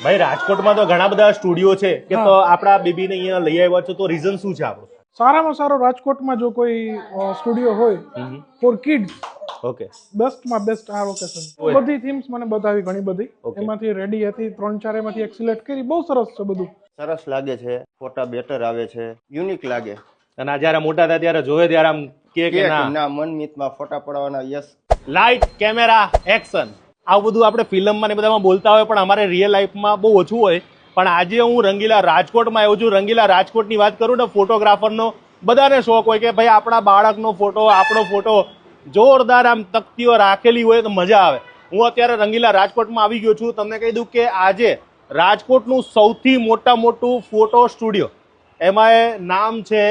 ભાઈ રાજકોટમાં તો ઘણા બધા સ્ટુડિયો છે કે તો આપણા બેબીને અહીંયા લઈ આવ્યા છો તો રીઝન શું છે આપણું? સારામાં સારો રાજકોટમાં જો કોઈ સ્ટુડિયો હોય ફોર કિડ્સ, ઓકે, બેસ્ટમાં બેસ્ટ આ લોકેશન. બધી થીમ્સ મને બતાવી ઘણી બધી, એમાંથી રેડી હતી 3-4 એમાંથી એક સિલેક્ટ કરી. બહુ સરસ છે બધું, સરસ લાગે છે, ફોટા બેટર આવે છે, યુનિક લાગે. અને આ જયારે મોટા થાય ત્યારે જોવે ત્યારે આમ કે ના મનમીતમાં ફોટા પડાવવાના. યસ, લાઇટ કેમેરા એક્શન આવું બધું આપણે ફિલ્મમાં ને બધામાં બોલતા હોય, પણ અમારે રિયલ લાઈફમાં બહુ ઓછું હોય. પણ આજે હું રંગીલા રાજકોટમાં આવ્યો છું. રંગીલા રાજકોટની વાત કરું ને, ફોટોગ્રાફરનો બધાને શોખ હોય કે ભાઈ આપણા બાળકનો ફોટો, આપણો ફોટો જોરદાર આમ તકતીઓ રાખેલી હોય તો મજા આવે. હું અત્યારે રંગીલા રાજકોટમાં આવી ગયો છું. તમને કહી દઉં કે આજે રાજકોટનું સૌથી મોટું ફોટો સ્ટુડિયો, એમાં નામ છે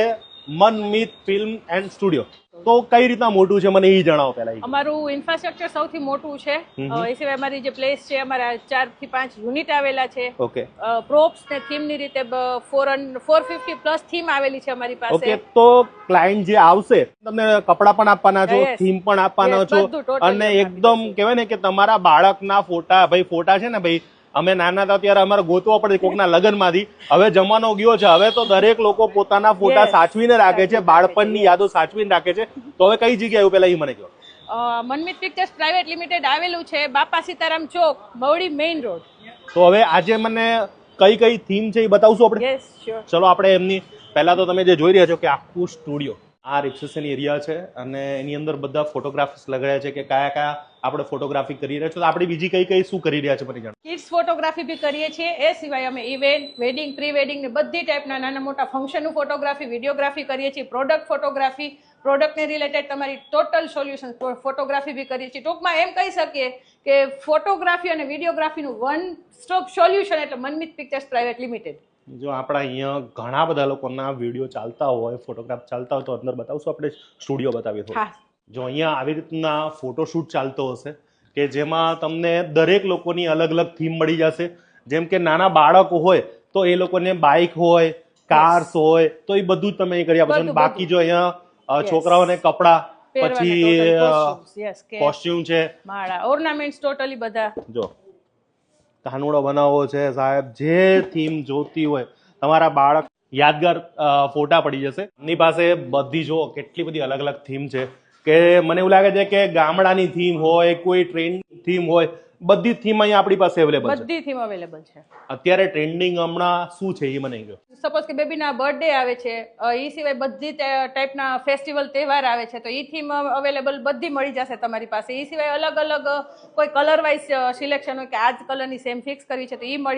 મનમીત ફિલ્મ એન્ડ સ્ટુડિયો. તો કઈ રીતના મોટું છે મને એ જણાવો પહેલા. અમારું ઇન્ફ્રાસ્ટ્રક્ચર સૌથી મોટું છે. એ સિવાય અમારી જે પ્લેસ છે, અમારા 4 થી 5 યુનિટ આવેલા છે. ઓકે, પ્રોપ્સ ને થીમ ની રીતે 450 પ્લસ થીમ આવેલી છે અમારી પાસે. ઓકે, તો ક્લાયન્ટ જે આવશે તમને કપડા પણ આપવાના છો, થીમ પણ આપવાના છો, અને એકદમ કહેવાય ને કે તમારા બાળકના ફોટા, ભાઈ ફોટા છે ને ભાઈ, અમે નાના હતા ત્યારે અમારે ગોતવા પડે કોકના લગ્નમાંથી. હવે જમાનો ગયો છે, હવે તો દરેક લોકો પોતાના ફોટા સાચવીને રાખે છે, બાળપણની યાદો સાચવીને રાખે છે. તો હવે કઈ જગ્યાએ એવું પેલા એ મને કહો. મનમીત પિક્ચર્સ પ્રાઇવેટ લિમિટેડ આવેલું છે બાપા સીતારામ ચોક, બવડી મેઇન રોડ. તો હવે આજે મને કઈ થીમ છે એ બતાવશો આપણે? Yes, sure. ચલો આપણે એમની પહેલા તો તમે જે જોઈ રહ્યા છો કે આખું સ્ટુડિયો આ રિસેપ્શન એરિયા છે, અને એની અંદર બધા ફોટોગ્રાફ્સ લગાડ્યા છે કે કયા આપણે ફોટોગ્રાફી કરી રહ્યા છો. તો આપણે બીજી કઈ શું કરી રહ્યા છે મને જણાવો. કિડ્સ ફોટોગ્રાફી બી કરીએ છીએ. એ સિવાય અમે ઇવેન્ટ, વેડિંગ, પ્રી વેડિંગ ને બધી ટાઈપના નાના મોટા ફંક્શનનું ફોટોગ્રાફી, વિડીયોગ્રાફી કરીએ છીએ. પ્રોડક્ટ ફોટોગ્રાફી, પ્રોડક્ટને રિલેટેડ તમારી ટોટલ સોલ્યુશન ફોટોગ્રાફી બી કરીએ છીએ. ટૂંકમાં એમ કહી શકીએ કે ફોટોગ્રાફી અને વિડીયોગ્રાફીનું વન સ્ટોપ સોલ્યુશન એટલે મનમીત પિક્ચર્સ પ્રાઇવેટ લિમિટેડ. જો આપણા અહીંયા ઘણા બધા લોકોના વિડીયો ચાલતા હોય, ફોટોગ્રાફ ચાલતા હોય, તો અંદર બતાવશો? આપણે સ્ટુડિયો બતાવીએ. જો અહીંયા આવી રીતના ફોટોશૂટ ચાલતો હશે કે જેમાં તમને દરેક લોકોની અલગ અલગ થીમ મળી જશે. જેમ કે નાના બાળકો હોય તો એ લોકોને બાઇક હોય, કાર્સ હોય, તો એ બધું જ તમે કરી આપો છો. બાકી જો અહીંયા છોકરાઓને કપડા, પછી કોસ્ટ્યુમ છે, માળા, ઓર્નામેન્ટ્સ, ટોટલી બધા. જો કાનુડો બનાવવો છે સાહેબ, જે થીમ જોતી હોય, તમારા બાળક યાદગાર ફોટા પડી જશે. એમની પાસે બધી જો કેટલી બધી અલગ અલગ થીમ છે કે મને એવું લાગે છે કે ગામડાની થીમ હોય, કોઈ ટ્રેન્ડ થીમ હોય, બધી થીમ અહીંયા આપણી પાસે અવેલેબલ છે. બધી થીમ અવેલેબલ છે. અત્યારે ટ્રેન્ડિંગ હમણાં શું છે એ મને કહો. સપોઝ કે બેબીના બર્થડે આવે છે, એ સિવાય બધી ટાઈપના ફેસ્ટિવલ તહેવાર આવે છે, તો એ થીમ અવેલેબલ બધી મળી જશે તમારી પાસે. એ સિવાય અલગ અલગ કોઈ કલર વાઇઝ સિલેક્શન હોય કે આ જ કલરની સેમ ફિક્સ કરવી છે તો એ મળી